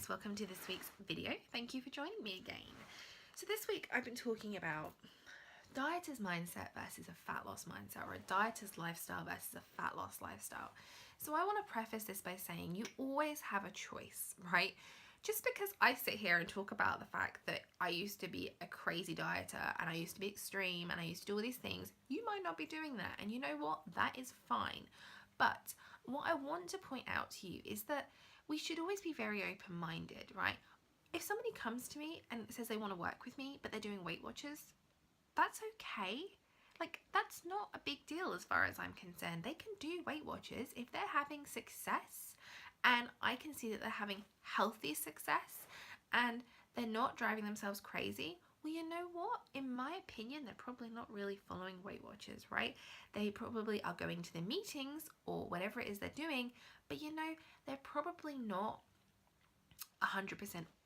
guys, welcome to this week's video. Thank you for joining me again. So this week I've been talking about dieter's mindset versus a fat loss mindset, or a dieter's lifestyle versus a fat loss lifestyle. So I want to preface this by saying you always have a choice, right? Just because I sit here and talk about the fact that I used to be a crazy dieter and I used to be extreme and I used to do all these things, you might not be doing that. And you know what? That is fine. But what I want to point out to you is that we should always be very open-minded, right? If somebody comes to me and says they want to work with me, but they're doing Weight Watchers, that's okay. Like, that's not a big deal as far as I'm concerned. They can do Weight Watchers if they're having success, and I can see that they're having healthy success and they're not driving themselves crazy. Well, you know what? In my opinion, they're probably not really following Weight Watchers, right? They probably are going to the meetings or whatever it is they're doing, but you know, they're probably not 100%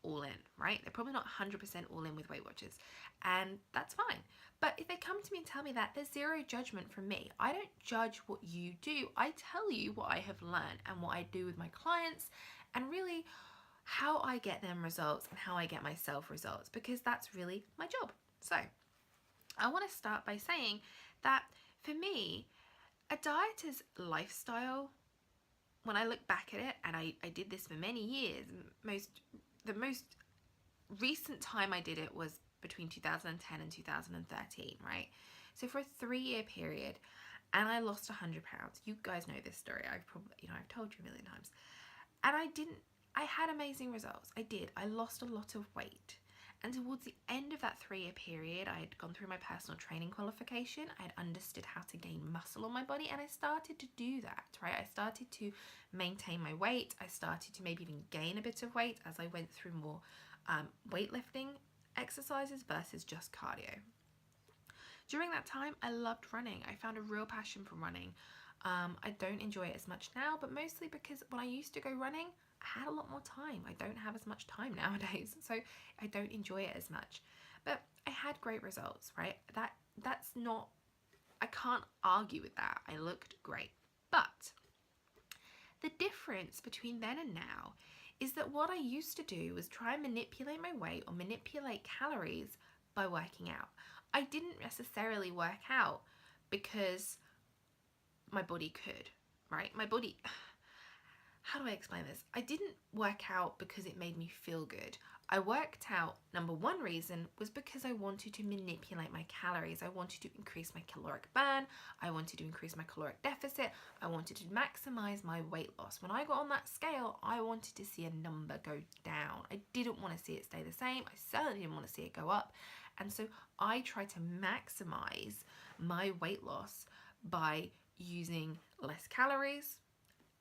all in, right? They're probably not 100% all in with Weight Watchers, and that's fine. But if they come to me and tell me that, there's zero judgment from me. I don't judge what you do. I tell you what I have learned and what I do with my clients, and really how I get them results and how I get myself results, because that's really my job. So I want to start by saying that for me, a dieter's lifestyle, when I look back at it, and I did this for many years, the most recent time I did it was between 2010 and 2013, right? So for a 3-year period, and I lost 100 pounds. You guys know this story. I've told you a million times. And I had amazing results. I did. I lost a lot of weight. And towards the end of that 3-year period, I had gone through my personal training qualification. I had understood how to gain muscle on my body, and I started to do that, right? I started to maintain my weight. I started to maybe even gain a bit of weight as I went through more weightlifting exercises versus just cardio. During that time, I loved running. I found a real passion for running. I don't enjoy it as much now, but mostly because when I used to go running, I had a lot more time. I don't have as much time nowadays, so I don't enjoy it as much. But I had great results, right? That's not, I can't argue with that. I looked great. But the difference between then and now is that what I used to do was try and manipulate my weight or manipulate calories by working out. I didn't necessarily work out because my body could, right? My body, how do I explain this? I didn't work out because it made me feel good. I worked out, number one reason was because I wanted to manipulate my calories. I wanted to increase my caloric burn. I wanted to increase my caloric deficit. I wanted to maximize my weight loss. When I got on that scale, I wanted to see a number go down. I didn't want to see it stay the same. I certainly didn't want to see it go up. And so I tried to maximize my weight loss by using less calories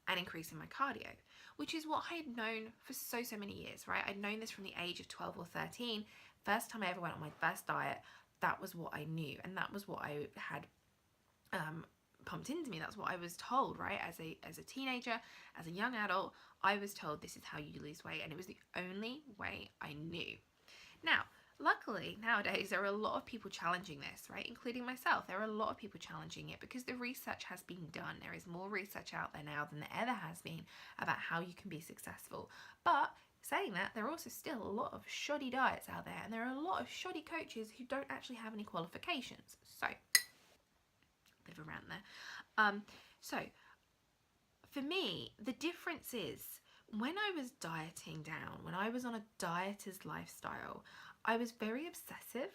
and increasing my cardio, which is what I had known for so many years, right? I'd known this from the age of 12 or 13. First time I ever went on my first diet, that was what I knew, and that was what I had pumped into me. That's what I was told, right? As a teenager, as a young adult, I was told this is how you lose weight, and it was the only way I knew. Now, luckily, nowadays, there are a lot of people challenging this, right? Including myself. There are a lot of people challenging it because the research has been done. There is more research out there now than there ever has been about how you can be successful. But saying that, there are also still a lot of shoddy diets out there, and there are a lot of shoddy coaches who don't actually have any qualifications. So, bit of a rant there. So, for me, the difference is when I was dieting down, when I was on a dieter's lifestyle, I was very obsessive,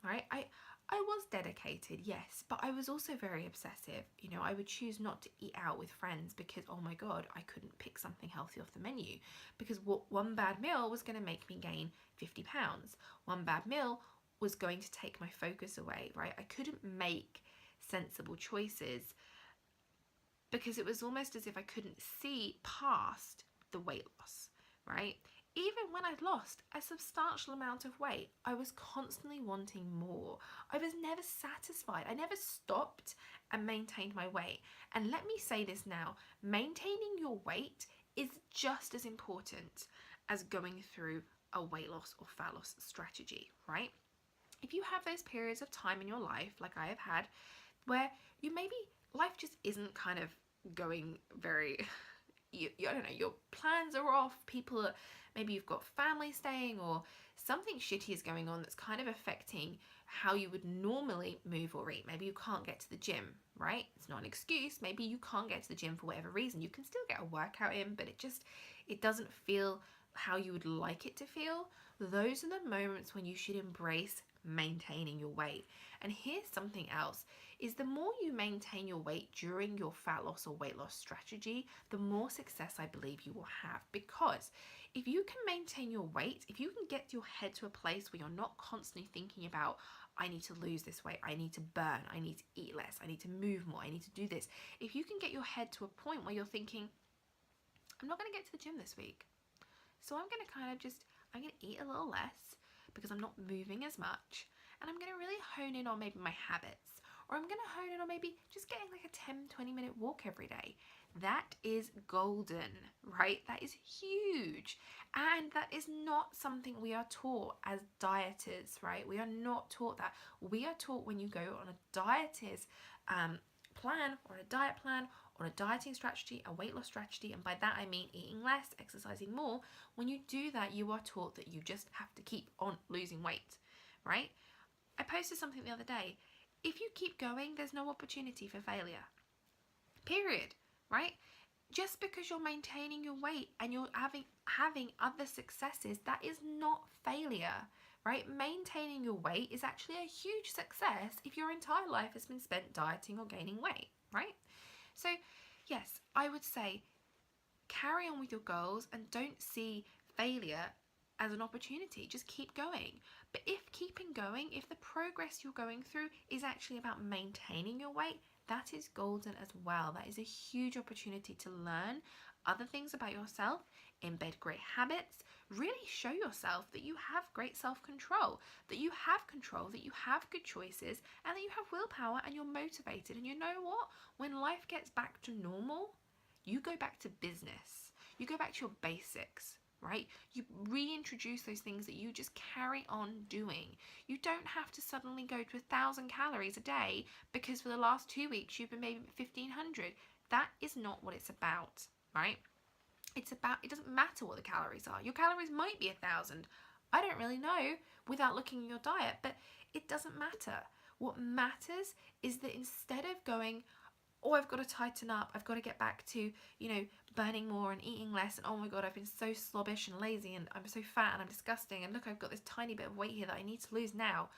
right? I was dedicated, yes, but I was also very obsessive. You know, I would choose not to eat out with friends because, oh my God, I couldn't pick something healthy off the menu, because one bad meal was going to make me gain 50 pounds. One bad meal was going to take my focus away, right? I couldn't make sensible choices because it was almost as if I couldn't see past the weight loss, right? Even when I'd lost a substantial amount of weight, I was constantly wanting more. I was never satisfied. I never stopped and maintained my weight. And let me say this now, maintaining your weight is just as important as going through a weight loss or fat loss strategy, right? If you have those periods of time in your life, like I have had, where you maybe life just isn't kind of going very I don't know, your plans are off, people are, maybe you've got family staying, or something shitty is going on that's kind of affecting how you would normally move or eat. Maybe you can't get to the gym, right? It's not an excuse. Maybe you can't get to the gym for whatever reason. You can still get a workout in, but it doesn't feel how you would like it to feel. Those are the moments when you should embrace maintaining your weight. And here's something else, is the more you maintain your weight during your fat loss or weight loss strategy, the more success I believe you will have. Because if you can maintain your weight, if you can get your head to a place where you're not constantly thinking about, I need to lose this weight, I need to burn, I need to eat less, I need to move more, I need to do this. If you can get your head to a point where you're thinking, I'm not going to get to the gym this week, so I'm going to I'm going to eat a little less because I'm not moving as much, and I'm going to really hone in on maybe my habits, or I'm going to hone in on maybe just getting like a 10-20 minute walk every day. That is golden, right? That is huge. And that is not something we are taught as dieters, right? We are not taught that. We are taught when you go on a dieter's plan, or a diet plan, or a dieting strategy, a weight loss strategy, and by that I mean eating less, exercising more. When you do that, you are taught that you just have to keep on losing weight, right? I posted something the other day. If you keep going, there's no opportunity for failure. Period, right? Just because you're maintaining your weight and you're having other successes, that is not failure, right? Maintaining your weight is actually a huge success if your entire life has been spent dieting or gaining weight, right? So yes, I would say carry on with your goals and don't see failure as an opportunity. Just keep going. But if keeping going, if the progress you're going through is actually about maintaining your weight, that is golden as well. That is a huge opportunity to learn other things about yourself, embed great habits, really show yourself that you have great self-control, that you have control, that you have good choices, and that you have willpower and you're motivated. And you know what? When life gets back to normal, you go back to business. You go back to your basics, right? You reintroduce those things that you just carry on doing. You don't have to suddenly go to 1,000 calories a day because for the last 2 weeks you've been maybe 1,500. That is not what it's about, right? It doesn't matter what the calories are. Your calories might be 1,000. I don't really know without looking at your diet, but it doesn't matter. What matters is that instead of going, oh, I've got to tighten up, I've got to get back to, burning more and eating less, and oh my god, I've been so slobbish and lazy, and I'm so fat and I'm disgusting, and look, I've got this tiny bit of weight here that I need to lose now.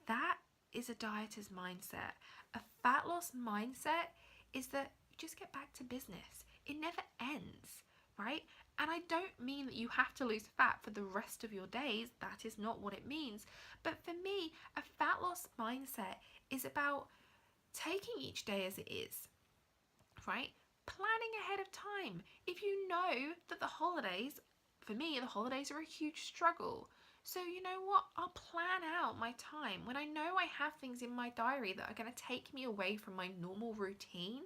That is a dieter's mindset. A fat loss mindset is that you just get back to business. It never ends, right? And I don't mean that you have to lose fat for the rest of your days. That is not what it means. But for me, a fat loss mindset is about taking each day as it is, right? Planning ahead of time. If you know that the holidays, for me, the holidays are a huge struggle. So you know what? I'll plan out my time. When I know I have things in my diary that are going to take me away from my normal routine,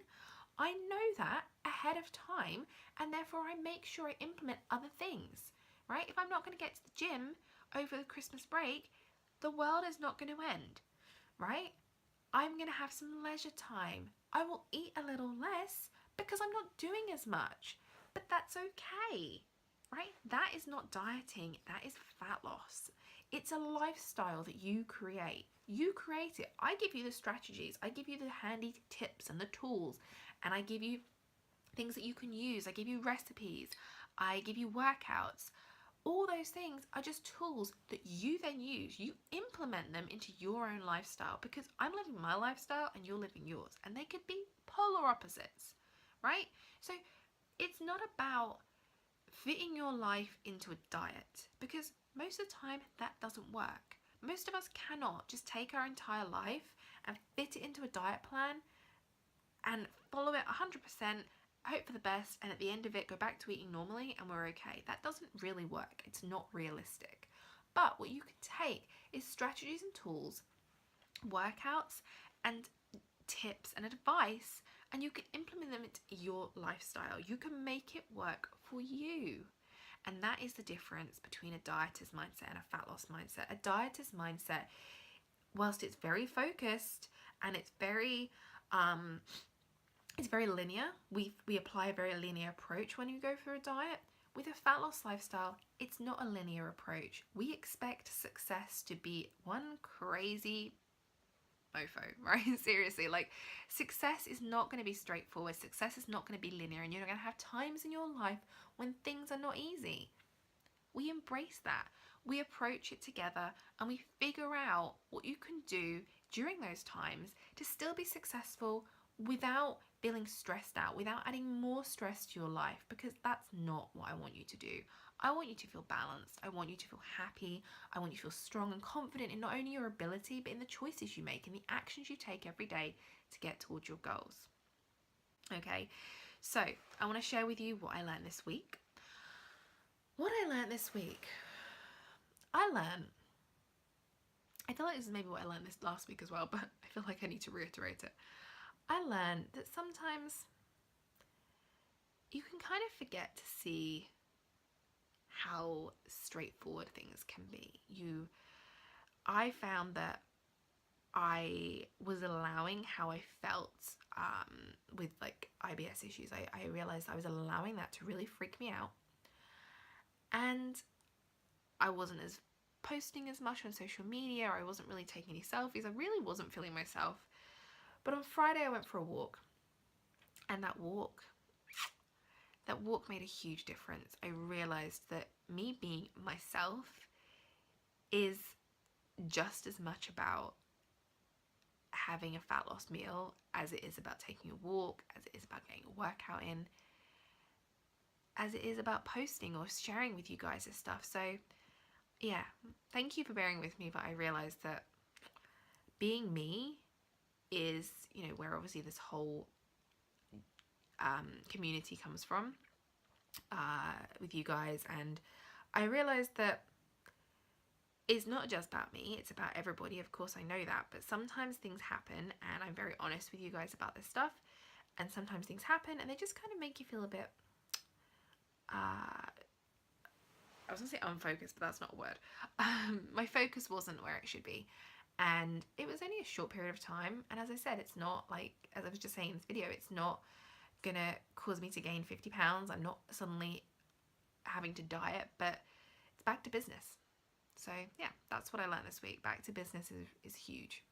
I know that ahead of time, and therefore I make sure I implement other things, right? If I'm not going to get to the gym over the Christmas break, the world is not going to end, right? I'm going to have some leisure time. I will eat a little less because I'm not doing as much, but that's okay, right? That is not dieting, that is fat loss. It's a lifestyle that you create. You create it. I give you the strategies, I give you the handy tips and the tools, and I give you things that you can use. I give you recipes, I give you workouts. All those things are just tools that you then use. You implement them into your own lifestyle, because I'm living my lifestyle and you're living yours, and they could be polar opposites, right? So it's not about fitting your life into a diet, because most of the time that doesn't work. Most of us cannot just take our entire life and fit it into a diet plan and follow it 100%, hope for the best, and at the end of it go back to eating normally and we're okay. That doesn't really work. It's not realistic. But what you can take is strategies and tools, workouts and tips and advice, and you can implement them into your lifestyle. You can make it work for you. And that is the difference between a dieter's mindset and a fat loss mindset. A dieter's mindset, whilst it's very focused and it's very it's very linear. We apply a very linear approach when you go through a diet. With a fat loss lifestyle, it's not a linear approach. We expect success to be one crazy mofo, right? Seriously, like, success is not going to be straightforward. Success is not going to be linear, and you're going to have times in your life when things are not easy. We embrace that. We approach it together and we figure out what you can do during those times to still be successful without feeling stressed out, without adding more stress to your life, because that's not what I want you to do. I want you to feel balanced. I want you to feel happy. I want you to feel strong and confident in not only your ability, but in the choices you make and the actions you take every day to get towards your goals. Okay, so I want to share with you what I learned this week. What I learned this week, I feel like this is maybe what I learned this last week as well, but I feel like I need to reiterate it. I learned that sometimes you can kind of forget to see how straightforward things can be. I found that I was allowing how I felt with like IBS issues. I realized I was allowing that to really freak me out. And I wasn't as posting as much on social media. I wasn't really taking any selfies. I really wasn't feeling myself. But on Friday I went for a walk. And that walk made a huge difference. I realized that me being myself is just as much about having a fat loss meal as it is about taking a walk, as it is about getting a workout in, as it is about posting or sharing with you guys this stuff. So yeah, thank you for bearing with me, but I realized that being me is, you know, where obviously this whole community comes from with you guys. And I realized that it's not just about me, it's about everybody. Of course, I know that, but sometimes things happen, and I'm very honest with you guys about this stuff. And sometimes things happen and they just kind of make you feel a bit I was gonna say unfocused, but that's not a word. My focus wasn't where it should be, and it was only a short period of time. And as I said, it's not like, as I was just saying in this video, it's not gonna cause me to gain 50 pounds. I'm not suddenly having to diet, but it's back to business. So yeah, that's what I learned this week. Back to business is huge.